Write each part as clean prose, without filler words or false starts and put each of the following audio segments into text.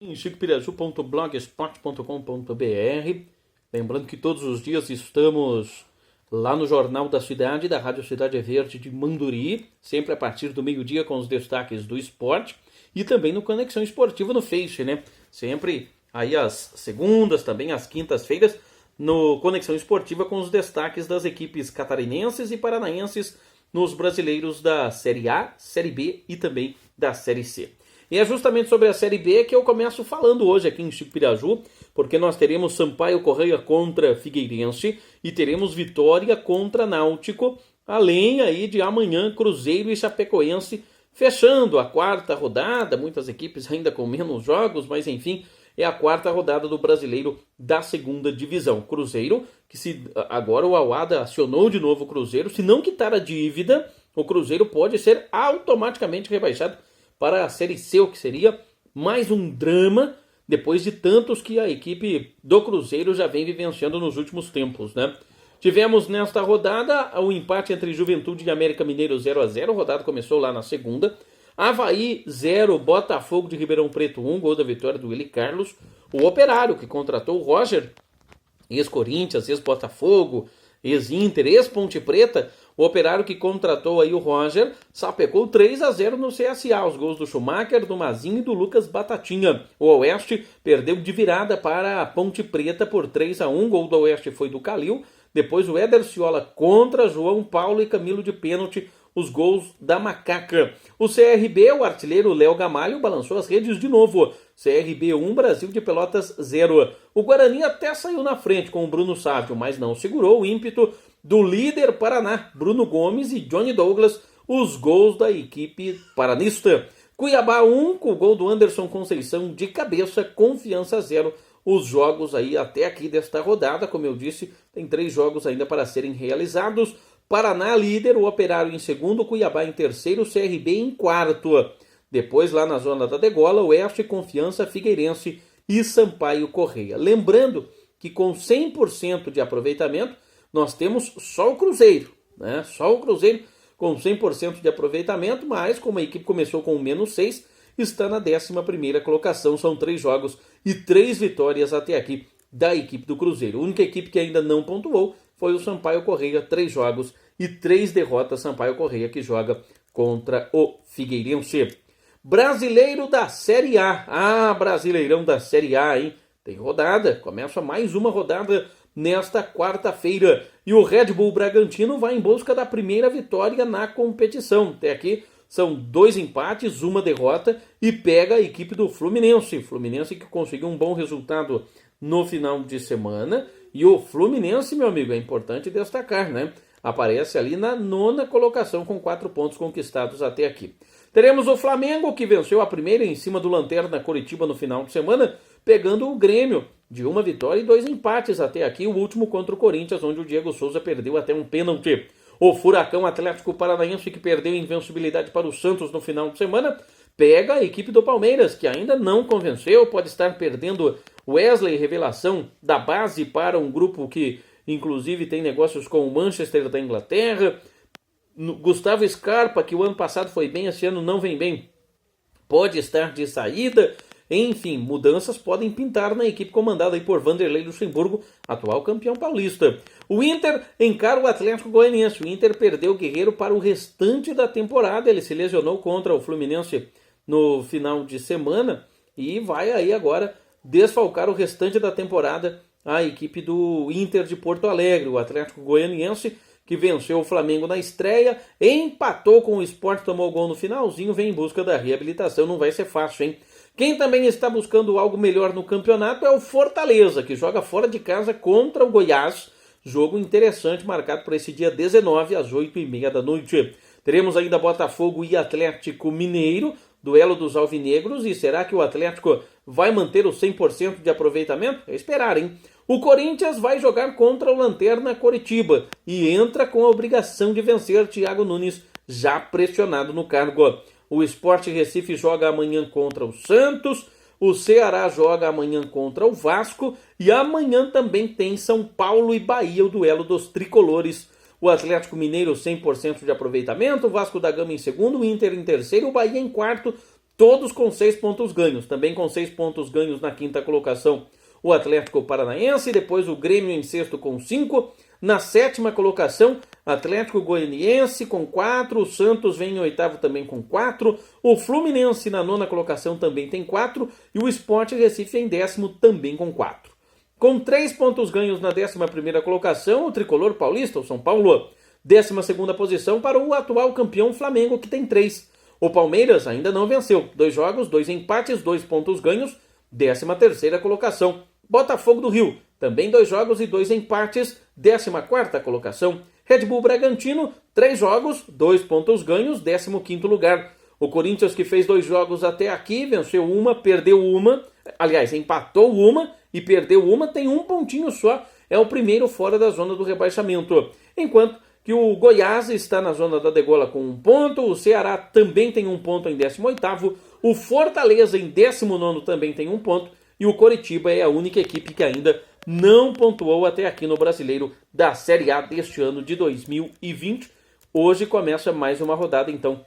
Em chicopiraju.blogspot.com.br. Lembrando que todos os dias estamos lá no Jornal da Cidade, da Rádio Cidade Verde de Manduri, sempre a partir do meio-dia com os destaques do esporte, e também no Conexão Esportiva no Face, né? Sempre aí às segundas, também às quintas-feiras, no Conexão Esportiva com os destaques das equipes catarinenses e paranaenses nos brasileiros da Série A, Série B e também da Série C. E é justamente sobre a Série B que eu começo falando hoje aqui em Chico Piraju, porque nós teremos Sampaio Corrêa contra Figueirense e teremos Vitória contra Náutico, além aí de amanhã Cruzeiro e Chapecoense, fechando a quarta rodada, muitas equipes ainda com menos jogos, mas enfim, é a quarta rodada do Brasileiro da segunda divisão. Cruzeiro, que se agora o Awada acionou de novo o Cruzeiro, se não quitar a dívida, o Cruzeiro pode ser automaticamente rebaixado para a Série C, o que seria mais um drama, depois de tantos que a equipe do Cruzeiro já vem vivenciando nos últimos tempos, né? Tivemos nesta rodada o empate entre Juventude e América Mineiro 0-0, a rodada começou lá na segunda. Avaí 0, Botafogo de Ribeirão Preto 1, gol da vitória do Willy Carlos. O Operário, que contratou o Roger, ex-Corinthians, ex-Botafogo, ex-Inter, ex-Ponte Preta, o Operário que contratou aí o Roger, sapecou 3-0 no CSA, os gols do Schumacher, do Mazinho e do Lucas Batatinha. O Oeste perdeu de virada para a Ponte Preta por 3-1, gol do Oeste foi do Calil, depois o Éder Ciola contra João Paulo e Camilo de pênalti, os gols da Macaca. O CRB, o artilheiro Léo Gamalho, balançou as redes de novo. CRB 1, Brasil de Pelotas 0. O Guarani até saiu na frente com o Bruno Sávio, mas não segurou o ímpeto do líder Paraná, Bruno Gomes e Johnny Douglas, os gols da equipe paranista. Cuiabá 1, com o gol do Anderson Conceição de cabeça, Confiança 0. Os jogos aí até aqui desta rodada, como eu disse, tem 3 jogos ainda para serem realizados. Paraná líder, o Operário em segundo, Cuiabá em terceiro, CRB em quarto. Depois, lá na zona da degola, Oeste, Confiança, Figueirense e Sampaio Corrêa. Lembrando que com 100% de aproveitamento, nós temos só o Cruzeiro, né? Só o Cruzeiro com 100% de aproveitamento, mas como a equipe começou com menos 6, está na 11ª colocação. São 3 jogos e 3 vitórias até aqui da equipe do Cruzeiro. A única equipe que ainda não pontuou foi o Sampaio Corrêa, 3 jogos e 3 derrotas. Sampaio Corrêa que joga contra o Figueirense. Brasileiro da Série A. Ah, Brasileirão da Série A, hein? Tem rodada, começa mais uma rodada nesta quarta-feira. E o Red Bull Bragantino vai em busca da primeira vitória na competição. Até aqui são 2 empates, 1 derrota e pega a equipe do Fluminense. Fluminense que conseguiu um bom resultado no final de semana. E o Fluminense, meu amigo, é importante destacar, né? Aparece ali na 9ª colocação com 4 pontos conquistados até aqui. Teremos o Flamengo, que venceu a primeira em cima do Lanterna Coritiba no final de semana, pegando o Grêmio de 1 vitória e 2 empates até aqui, o último contra o Corinthians, onde o Diego Souza perdeu até um pênalti. O Furacão Atlético Paranaense, que perdeu invencibilidade para o Santos no final de semana, pega a equipe do Palmeiras, que ainda não convenceu, pode estar perdendo Wesley, revelação da base para um grupo que inclusive tem negócios com o Manchester da Inglaterra. Gustavo Scarpa, que o ano passado foi bem, esse ano não vem bem, pode estar de saída. Enfim, mudanças podem pintar na equipe comandada aí por Vanderlei Luxemburgo, atual campeão paulista. O Inter encara o Atlético Goianiense. O Inter perdeu o Guerreiro para o restante da temporada. Ele se lesionou contra o Fluminense no final de semana e vai aí agora desfalcar o restante da temporada a equipe do Inter de Porto Alegre. O Atlético Goianiense, que venceu o Flamengo na estreia, empatou com o Sport, tomou gol no finalzinho, vem em busca da reabilitação. Não vai ser fácil, hein? Quem também está buscando algo melhor no campeonato é o Fortaleza, que joga fora de casa contra o Goiás. Jogo interessante, marcado para esse dia 19, às 8h30 da noite. Teremos ainda Botafogo e Atlético Mineiro, duelo dos alvinegros. E será que o Atlético vai manter o 100% de aproveitamento? É esperar, hein? O Corinthians vai jogar contra o Lanterna Coritiba e entra com a obrigação de vencer. Thiago Nunes já pressionado no cargo. O Sport Recife joga amanhã contra o Santos, o Ceará joga amanhã contra o Vasco e amanhã também tem São Paulo e Bahia, o duelo dos tricolores. O Atlético Mineiro 100% de aproveitamento, o Vasco da Gama em segundo, o Inter em terceiro, o Bahia em quarto, todos com 6 pontos ganhos. Também com 6 pontos ganhos na quinta colocação, o Atlético Paranaense, depois o Grêmio em sexto com 5. Na sétima colocação, Atlético Goianiense com 4, o Santos vem em oitavo também com 4, o Fluminense na nona colocação também tem 4 e o Sport Recife em décimo também com 4. Com 3 pontos ganhos na 11ª colocação, o tricolor paulista, o São Paulo. 12ª posição para o atual campeão Flamengo, que tem 3. O Palmeiras ainda não venceu. 2 jogos, 2 empates, 2 pontos ganhos. 13ª colocação. Botafogo do Rio, também 2 jogos e 2 empates. 14ª colocação. Red Bull Bragantino, 3 jogos, 2 pontos ganhos. 15º lugar. O Corinthians, que fez 2 jogos até aqui, venceu uma, perdeu uma. Aliás, empatou uma e perdeu uma, tem um pontinho só. É o primeiro fora da zona do rebaixamento. Enquanto que o Goiás está na zona da degola com 1 ponto, o Ceará também tem 1 ponto em 18º, o Fortaleza em 19º também tem 1 ponto, e o Coritiba é a única equipe que ainda não pontuou até aqui no Brasileiro da Série A deste ano de 2020. Hoje começa mais uma rodada, então,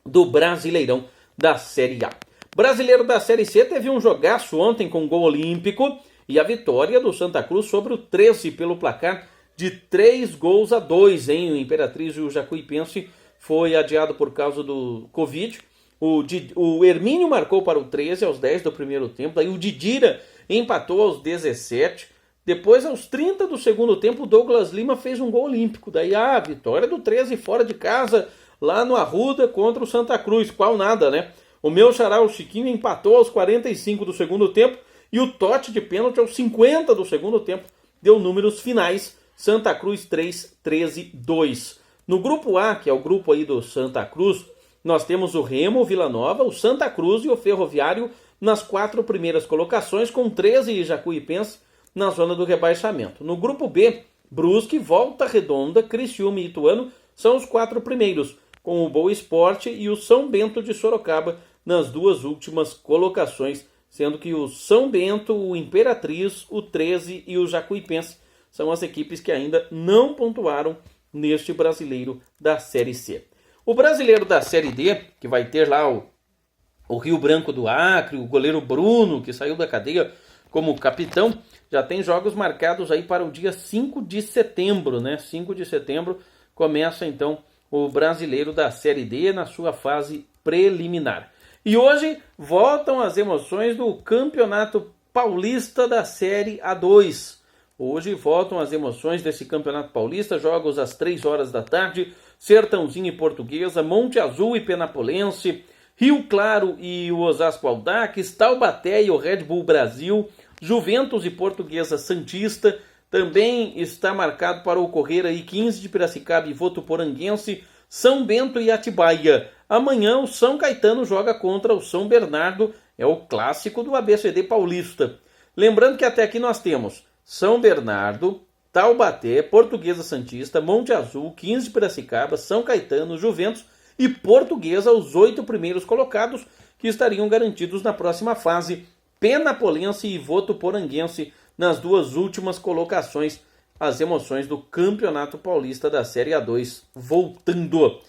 do Brasileirão da Série A. Brasileiro da Série C teve um jogaço ontem com gol olímpico e a vitória do Santa Cruz sobre o 13 pelo placar de 3-2, hein? O Imperatriz e o Jacuipense foi adiado por causa do Covid. O Hermínio marcou para o 13 aos 10 do primeiro tempo. Daí o Didira empatou aos 17. Depois, aos 30 do segundo tempo, o Douglas Lima fez um gol olímpico. Daí a vitória do 13 fora de casa, lá no Arruda, contra o Santa Cruz. Qual nada, né? O meu xará, o Chiquinho, empatou aos 45 do segundo tempo. E o Totti de pênalti aos 50 do segundo tempo deu números finais. Santa Cruz 3, 13, 2. No grupo A, que é o grupo aí do Santa Cruz, nós temos o Remo, o Vila Nova, o Santa Cruz e o Ferroviário nas 4 primeiras colocações, com 13 e Jacuipense na zona do rebaixamento. No grupo B, Brusque, Volta Redonda, Criciúma e Ituano são os 4 primeiros, com o Boa Esporte e o São Bento de Sorocaba nas 2 últimas colocações, sendo que o São Bento, o Imperatriz, o 13 e o Jacuipense são as equipes que ainda não pontuaram neste Brasileiro da Série C. O Brasileiro da Série D, que vai ter lá o Rio Branco do Acre, o goleiro Bruno, que saiu da cadeia como capitão, já tem jogos marcados aí para o dia 5 de setembro, né? 5 de setembro começa então o Brasileiro da Série D na sua fase preliminar. E hoje voltam as emoções do Campeonato Paulista da Série A2. Hoje voltam as emoções desse Campeonato Paulista, jogos às 3 horas da tarde, Sertãozinho e Portuguesa, Monte Azul e Penapolense, Rio Claro e o Osasco Audax, Taubaté e o Red Bull Brasil, Juventus e Portuguesa Santista, também está marcado para ocorrer aí 15 de Piracicaba e Votuporanguense, São Bento e Atibaia. Amanhã o São Caetano joga contra o São Bernardo, é o clássico do ABCD Paulista. Lembrando que até aqui nós temos São Bernardo, Taubaté, Portuguesa Santista, Monte Azul, 15 de Piracicaba, São Caetano, Juventus e Portuguesa, os 8 primeiros colocados que estariam garantidos na próxima fase. Penapolense e Votuporanguense nas 2 últimas colocações. As emoções do Campeonato Paulista da Série A2 voltando.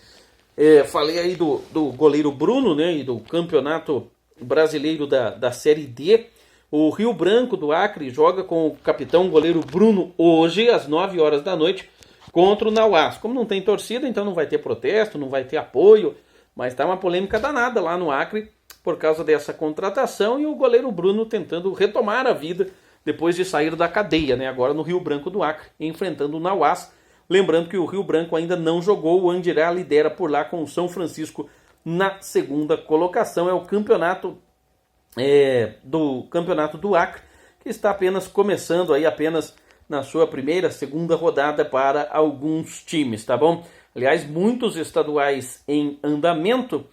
Falei aí do goleiro Bruno, né, e do Campeonato Brasileiro da Série D. O Rio Branco do Acre joga com o capitão goleiro Bruno hoje, às 9 horas da noite, contra o Nauás. Como não tem torcida, então não vai ter protesto, não vai ter apoio, mas está uma polêmica danada lá no Acre por causa dessa contratação e o goleiro Bruno tentando retomar a vida depois de sair da cadeia, né? Agora no Rio Branco do Acre, enfrentando o Nauás. Lembrando que o Rio Branco ainda não jogou, o Andirá lidera por lá com o São Francisco na 2ª colocação. É o campeonato do Campeonato do Acre, que está apenas começando aí, apenas na sua segunda rodada para alguns times, tá bom? Aliás, muitos estaduais em andamento,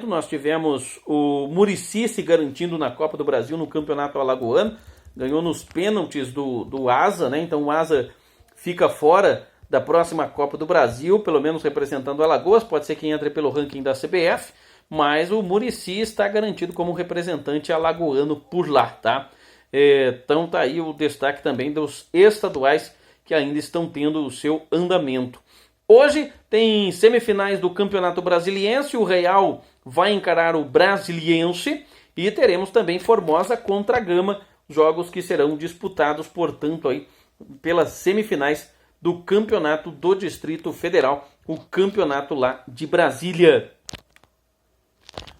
nós tivemos o Muricy se garantindo na Copa do Brasil no Campeonato Alagoano, ganhou nos pênaltis do Asa, né? Então o Asa fica fora da próxima Copa do Brasil, pelo menos representando Alagoas, pode ser que entre pelo ranking da CBF, mas o Muricy está garantido como representante alagoano por lá, tá? Então tá aí o destaque também dos estaduais que ainda estão tendo o seu andamento. Hoje tem semifinais do Campeonato Brasiliense, o Real vai encarar o Brasiliense e teremos também Formosa contra Gama, jogos que serão disputados, portanto, aí pelas semifinais do Campeonato do Distrito Federal, o campeonato lá de Brasília.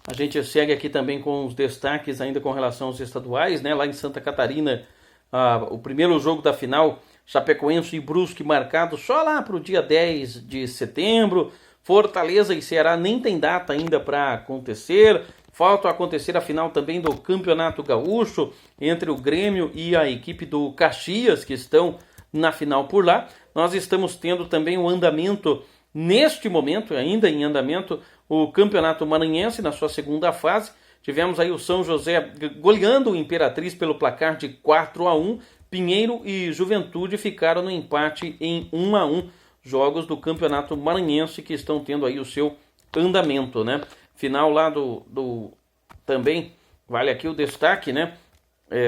A gente segue aqui também com os destaques ainda com relação aos estaduais, né? Lá em Santa Catarina, o primeiro jogo da final, Chapecoense e Brusque, marcado só lá para o dia 10 de setembro. Fortaleza e Ceará nem tem data ainda para acontecer. Falta acontecer a final também do Campeonato Gaúcho, entre o Grêmio e a equipe do Caxias, que estão na final por lá. Nós estamos tendo também o andamento, neste momento, ainda em andamento, o Campeonato Maranhense na sua segunda fase. Tivemos aí o São José goleando o Imperatriz pelo placar de 4-1. Pinheiro e Juventude ficaram no empate em 1-1. Jogos do Campeonato Maranhense que estão tendo aí o seu andamento, né? Final lá também, vale aqui o destaque, né?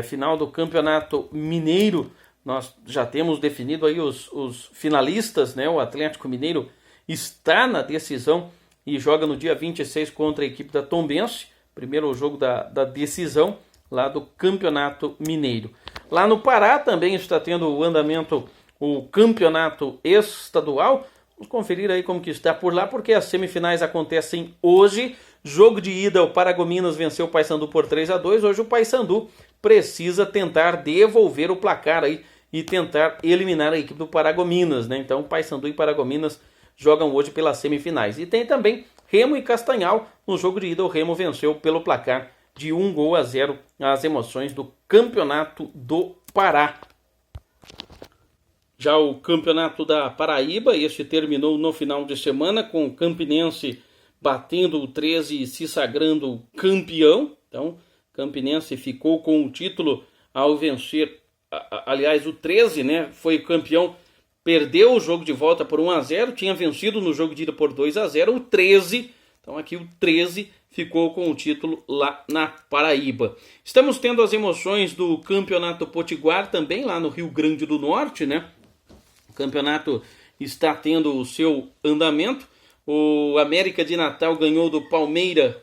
Final do Campeonato Mineiro. Nós já temos definido aí os finalistas, né? O Atlético Mineiro está na decisão e joga no dia 26 contra a equipe da Tombense. Primeiro jogo da decisão lá do Campeonato Mineiro. Lá no Pará também está tendo o andamento o Campeonato Estadual. Vamos conferir aí como que está por lá, porque as semifinais acontecem hoje. Jogo de ida, o Paragominas venceu o Paysandu por 3-2. Hoje o Paysandu precisa tentar devolver o placar aí e tentar eliminar a equipe do Paragominas, né? Então Paysandu e Paragominas jogam hoje pelas semifinais. E tem também Remo e Castanhal. No jogo de ida o Remo venceu pelo placar de 1-0 as emoções do Campeonato do Pará. Já o Campeonato da Paraíba, este terminou no final de semana com o Campinense batendo o 13 e se sagrando campeão. Então, Campinense ficou com o título ao vencer, aliás, o 13, né, foi campeão, perdeu o jogo de volta por 1-0, tinha vencido no jogo de ida por 2-0, o 13, então aqui o 13 ficou com o título lá na Paraíba. Estamos tendo as emoções do Campeonato Potiguar também lá no Rio Grande do Norte, né? O campeonato está tendo o seu andamento. O América de Natal ganhou do Palmeira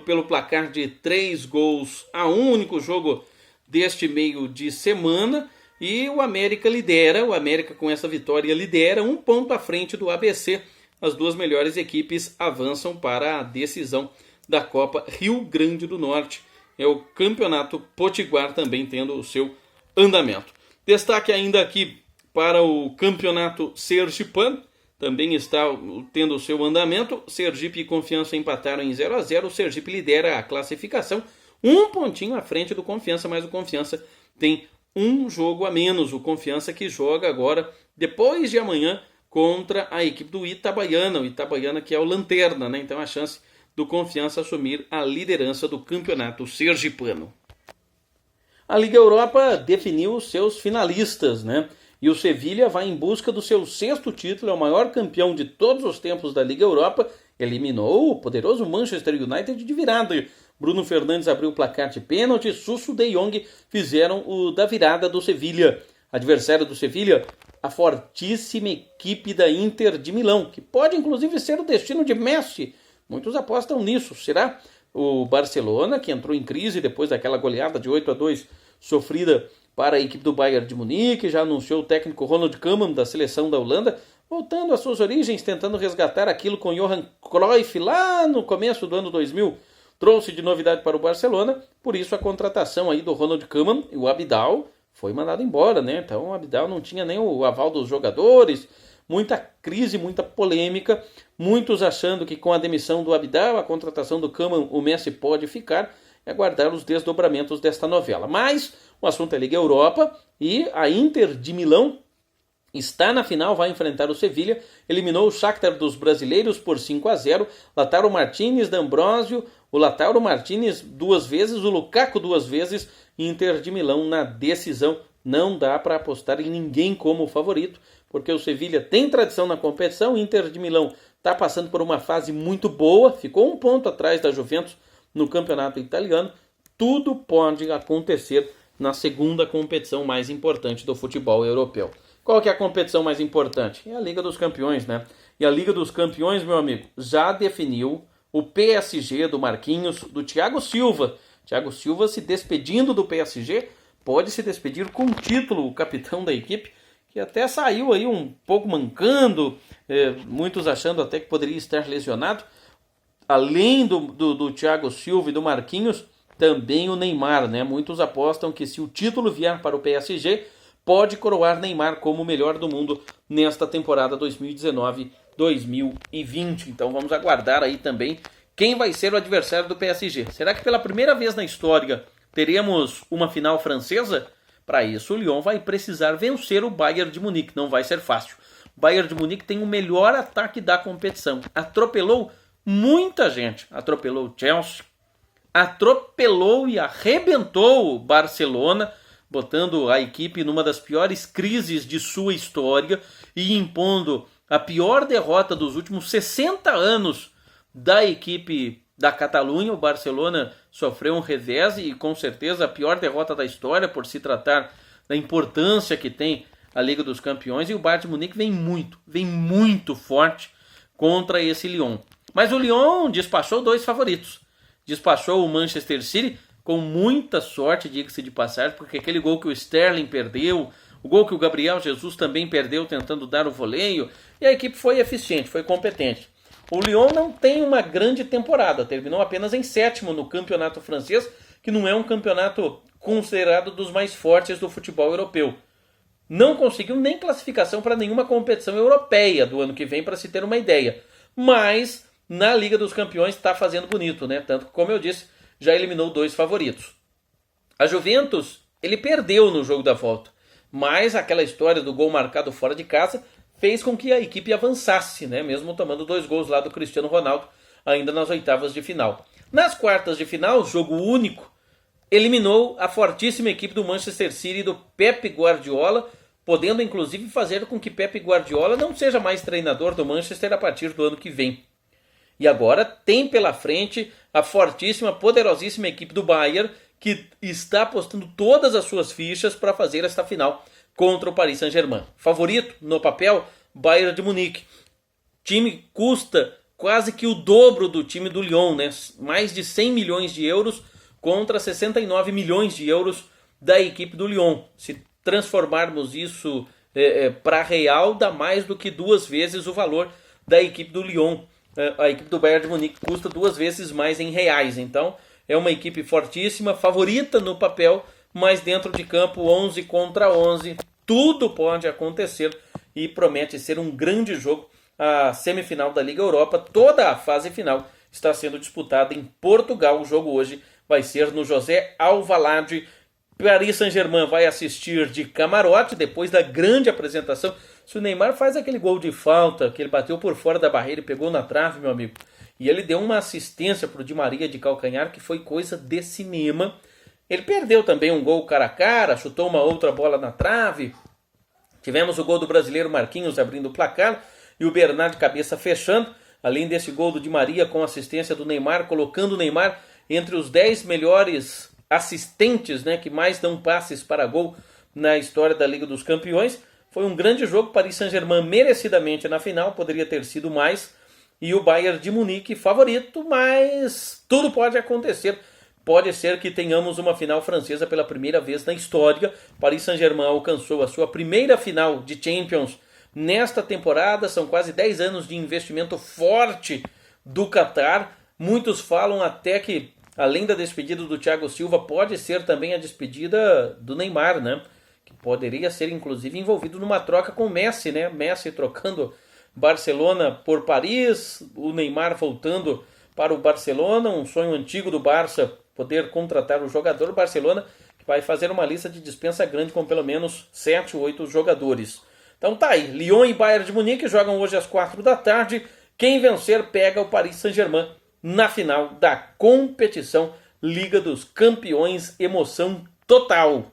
pelo placar de 3-1, único jogo deste meio de semana. E o América lidera, o América com essa vitória lidera, 1 ponto à frente do ABC. As duas melhores equipes avançam para a decisão da Copa Rio Grande do Norte. É o Campeonato Potiguar também tendo o seu andamento. Destaque ainda aqui para o Campeonato Sergipano, também está tendo o seu andamento. Sergipe e Confiança empataram em 0-0. O Sergipe lidera a classificação, 1 pontinho à frente do Confiança, mas o Confiança tem um jogo a menos. O Confiança que joga agora, depois de amanhã, contra a equipe do Itabaiana. O Itabaiana que é o lanterna, né? Então a chance do Confiança assumir a liderança do Campeonato Sergipano. A Liga Europa definiu os seus finalistas, né? E o Sevilha vai em busca do seu 6º título, é o maior campeão de todos os tempos da Liga Europa, eliminou o poderoso Manchester United de virada. Bruno Fernandes abriu o placar de pênalti, Suso e De Jong fizeram o da virada do Sevilha. Adversário do Sevilha, a fortíssima equipe da Inter de Milão, que pode inclusive ser o destino de Messi. Muitos apostam nisso. Será o Barcelona, que entrou em crise depois daquela goleada de 8-2 sofrida para a equipe do Bayern de Munique, já anunciou o técnico Ronald Koeman da seleção da Holanda, voltando às suas origens, tentando resgatar aquilo com Johan Cruyff lá no começo do ano 2000. Trouxe de novidade para o Barcelona, por isso a contratação aí do Ronald Koeman. E o Abidal foi mandado embora, né? Então o Abidal não tinha nem o aval dos jogadores, muita crise, muita polêmica, muitos achando que com a demissão do Abidal, a contratação do Koeman, o Messi pode ficar, e aguardar os desdobramentos desta novela. Mas o assunto é Liga Europa e a Inter de Milão está na final, vai enfrentar o Sevilha, eliminou o Shakhtar dos brasileiros por 5-0, Lautaro Martínez, D'Ambrosio, o Lautaro Martínez 2 vezes, o Lukaku 2 vezes, Inter de Milão na decisão. Não dá para apostar em ninguém como favorito, porque o Sevilha tem tradição na competição, o Inter de Milão está passando por uma fase muito boa, ficou 1 ponto atrás da Juventus no campeonato italiano. Tudo pode acontecer na segunda competição mais importante do futebol europeu. Qual que é a competição mais importante? É a Liga dos Campeões, né? E a Liga dos Campeões, meu amigo, já definiu o PSG do Marquinhos, do Thiago Silva. Thiago Silva se despedindo do PSG, pode se despedir com o título, o capitão da equipe, que até saiu aí um pouco mancando, muitos achando até que poderia estar lesionado. Além do Thiago Silva e do Marquinhos, também o Neymar, né? Muitos apostam que se o título vier para o PSG, pode coroar Neymar como o melhor do mundo nesta temporada 2019-2020. Então vamos aguardar aí também quem vai ser o adversário do PSG. Será que pela primeira vez na história teremos uma final francesa? Para isso o Lyon vai precisar vencer o Bayern de Munique, não vai ser fácil. O Bayern de Munique tem o melhor ataque da competição, atropelou muita gente, atropelou o Chelsea, atropelou e arrebentou o Barcelona, botando a equipe numa das piores crises de sua história e impondo a pior derrota dos últimos 60 anos da equipe da Catalunha. O Barcelona sofreu um revés e com certeza a pior derrota da história por se tratar da importância que tem a Liga dos Campeões, e o Bayern de Munique vem muito forte contra esse Lyon. Mas o Lyon despachou 2 favoritos. Despachou o Manchester City com muita sorte, diga-se de passagem, porque aquele gol que o Sterling perdeu, o gol que o Gabriel Jesus também perdeu tentando dar o voleio, e a equipe foi eficiente, foi competente. O Lyon não tem uma grande temporada, terminou apenas em 7º no campeonato francês, que não é um campeonato considerado dos mais fortes do futebol europeu. Não conseguiu nem classificação para nenhuma competição europeia do ano que vem, para se ter uma ideia. Mas na Liga dos Campeões está fazendo bonito, né? Tanto que, como eu disse, já eliminou 2 favoritos. A Juventus, ele perdeu no jogo da volta, mas aquela história do gol marcado fora de casa fez com que a equipe avançasse, né? Mesmo tomando 2 gols lá do Cristiano Ronaldo, ainda nas oitavas de final. Nas quartas de final, jogo único, eliminou a fortíssima equipe do Manchester City e do Pep Guardiola, podendo inclusive fazer com que Pep Guardiola não seja mais treinador do Manchester a partir do ano que vem. E agora tem pela frente a fortíssima, poderosíssima equipe do Bayern, que está apostando todas as suas fichas para fazer esta final contra o Paris Saint-Germain. Favorito, no papel, Bayern de Munique. Time custa quase que o dobro do time do Lyon, né? Mais de 100 milhões de euros contra 69 milhões de euros da equipe do Lyon. Se transformarmos isso para real, dá mais do que 2 vezes o valor da equipe do Lyon. A equipe do Bayern de Munique custa 2 vezes mais em reais. Então é uma equipe fortíssima, favorita no papel, mas dentro de campo 11 contra 11, tudo pode acontecer e promete ser um grande jogo. A semifinal da Liga Europa, toda a fase final está sendo disputada em Portugal. O jogo hoje vai ser no José Alvalade. Paris Saint-Germain vai assistir de camarote depois da grande apresentação. Se o Neymar faz aquele gol de falta, que ele bateu por fora da barreira e pegou na trave, meu amigo, e ele deu uma assistência para o Di Maria de calcanhar, que foi coisa de cinema. Ele perdeu também um gol cara a cara, chutou uma outra bola na trave. Tivemos o gol do brasileiro Marquinhos abrindo o placar e o Bernard de cabeça fechando. Além desse gol do Di Maria com assistência do Neymar, colocando o Neymar entre os 10 melhores assistentes, né, que mais dão passes para gol na história da Liga dos Campeões. Foi um grande jogo, Paris Saint-Germain merecidamente na final, poderia ter sido mais, e o Bayern de Munique favorito, mas tudo pode acontecer. Pode ser que tenhamos uma final francesa pela primeira vez na história. Paris Saint-Germain alcançou a sua primeira final de Champions nesta temporada. São quase 10 anos de investimento forte do Qatar. Muitos falam até que, além da despedida do Thiago Silva, pode ser também a despedida do Neymar, né? Que poderia ser inclusive envolvido numa troca com o Messi, né? Messi trocando Barcelona por Paris, o Neymar voltando para o Barcelona, um sonho antigo do Barça poder contratar o jogador. O Barcelona que vai fazer uma lista de dispensa grande com pelo menos 7 ou 8 jogadores. Então tá aí, Lyon e Bayern de Munique jogam hoje às 4 da tarde. Quem vencer pega o Paris Saint-Germain na final da competição Liga dos Campeões. Emoção total.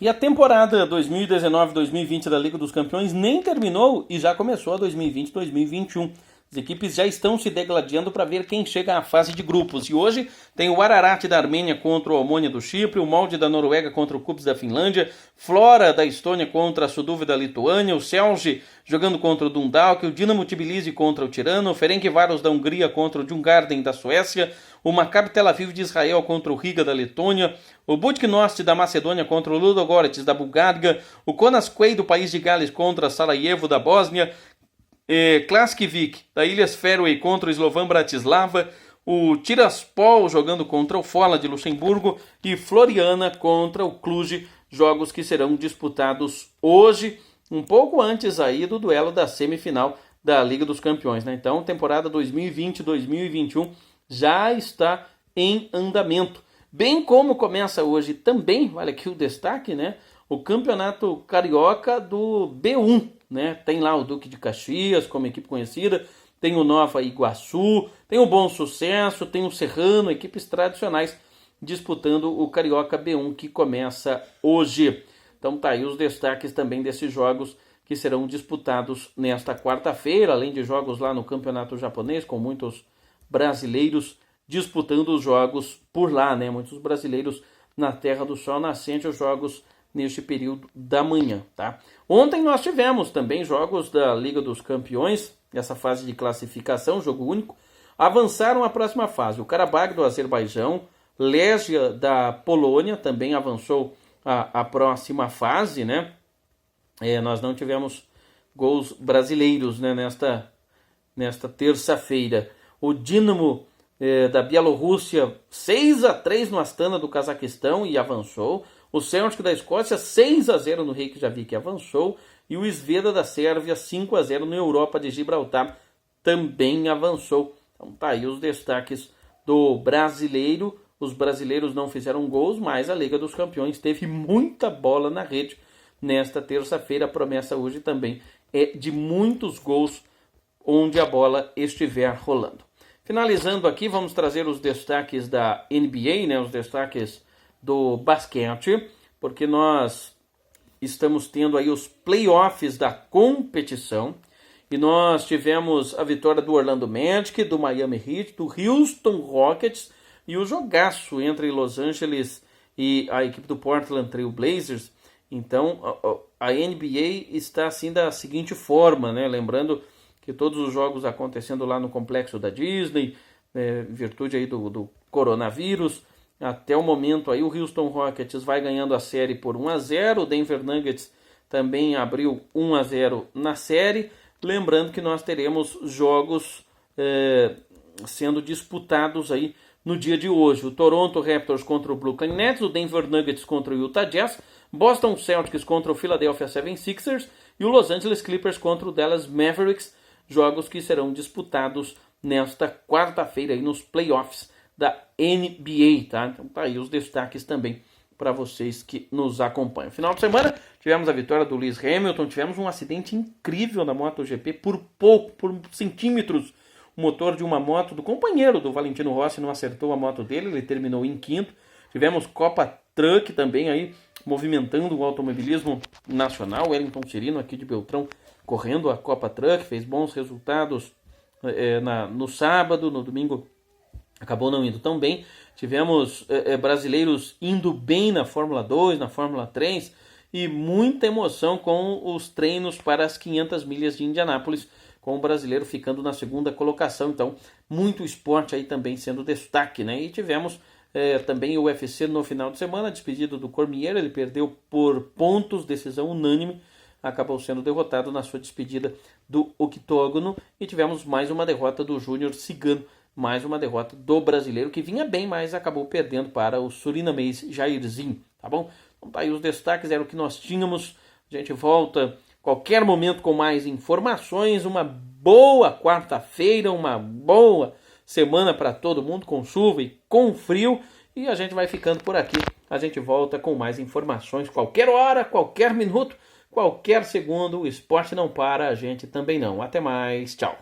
E a temporada 2019-2020 da Liga dos Campeões nem terminou e já começou a 2020-2021. As equipes já estão se degladiando para ver quem chega à fase de grupos. E hoje tem o Ararat da Armênia contra o Omônia do Chipre, o Molde da Noruega contra o Kups da Finlândia, Flora da Estônia contra a Sudova da Lituânia, o Celje jogando contra o Dundalk, o Dinamo Tbilisi contra o Tirana, o Ferencváros da Hungria contra o Djurgården da Suécia, o Maccabi Tel Aviv de Israel contra o Riga da Letônia, o Budućnost da Macedônia contra o Ludogorets da Bulgária, o Konasquei do país de Gales contra Sarajevo da Bósnia, Klaskivik da Ilhas Faroe contra o Slovan Bratislava, o Tiraspol jogando contra o Fola de Luxemburgo e Floriana contra o Cluj, jogos que serão disputados hoje, um pouco antes aí do duelo da semifinal da Liga dos Campeões, né? Então, temporada 2020-2021 já está em andamento. Bem como começa hoje também, olha aqui o destaque, né? O Campeonato Carioca do B1, né? Tem lá o Duque de Caxias como equipe conhecida, tem o Nova Iguaçu, tem o Bom Sucesso, tem o Serrano, equipes tradicionais disputando o Carioca B1 que começa hoje. Então tá aí os destaques também desses jogos que serão disputados nesta quarta-feira, além de jogos lá no Campeonato Japonês, com muitos brasileiros disputando os jogos por lá, né? Muitos brasileiros na Terra do Sol Nascente, os jogos neste período da manhã, tá? Ontem nós tivemos também jogos da Liga dos Campeões, essa fase de classificação, jogo único. Avançaram à próxima fase. O Karabakh do Azerbaijão, Legia da Polônia também avançou a próxima fase, né? Nós não tivemos gols brasileiros, né, nesta terça-feira. O Dinamo da Bielorrússia 6-3 no Astana do Cazaquistão e avançou. O Celtic da Escócia 6-0 no Reykjavik avançou. E o Sveda da Sérvia 5-0 no Europa de Gibraltar também avançou. Então tá aí os destaques do brasileiro. Os brasileiros não fizeram gols, mas a Liga dos Campeões teve muita bola na rede nesta terça-feira. A promessa hoje também é de muitos gols onde a bola estiver rolando. Finalizando aqui, vamos trazer os destaques da NBA, né, os destaques do basquete, porque nós estamos tendo aí os playoffs da competição e nós tivemos a vitória do Orlando Magic, do Miami Heat, do Houston Rockets e o jogaço entre Los Angeles e a equipe do Portland Trail Blazers. Então a NBA está assim da seguinte forma, né? Lembrando que todos os jogos acontecendo lá no complexo da Disney, em virtude aí do coronavírus. Até o momento aí o Houston Rockets vai ganhando a série por 1-0, o Denver Nuggets também abriu 1-0 na série. Lembrando que nós teremos jogos sendo disputados aí no dia de hoje. O Toronto Raptors contra o Brooklyn Nets, o Denver Nuggets contra o Utah Jazz, Boston Celtics contra o Philadelphia 76ers e o Los Angeles Clippers contra o Dallas Mavericks, jogos que serão disputados nesta quarta-feira aí nos playoffs da NBA, tá? Então tá aí os destaques também para vocês que nos acompanham. Final de semana tivemos a vitória do Lewis Hamilton, tivemos um acidente incrível na MotoGP, por pouco, por centímetros, o motor de uma moto do companheiro do Valentino Rossi não acertou a moto dele, ele terminou em quinto. Tivemos Copa Truck também aí, movimentando o automobilismo nacional. Wellington Cirino aqui de Beltrão correndo a Copa Truck, fez bons resultados no sábado, no domingo acabou não indo tão bem. Tivemos brasileiros indo bem na Fórmula 2, na Fórmula 3 e muita emoção com os treinos para as 500 milhas de Indianápolis, com o brasileiro ficando na segunda colocação. Então, muito esporte aí também sendo destaque, né? E tivemos também o UFC no final de semana, despedido do Cormier, ele perdeu por pontos, decisão unânime, acabou sendo derrotado na sua despedida do octógono. E tivemos mais uma derrota do Júnior Cigano, mais uma derrota do brasileiro, que vinha bem, mas acabou perdendo para o surinamês Jairzinho, tá bom? Então tá aí os destaques, era o que nós tínhamos. A gente volta qualquer momento com mais informações. Uma boa quarta-feira, uma boa semana para todo mundo, com chuva e com frio. E a gente vai ficando por aqui. A gente volta com mais informações qualquer hora, qualquer minuto, qualquer segundo. O esporte não para, a gente também não. Até mais, tchau.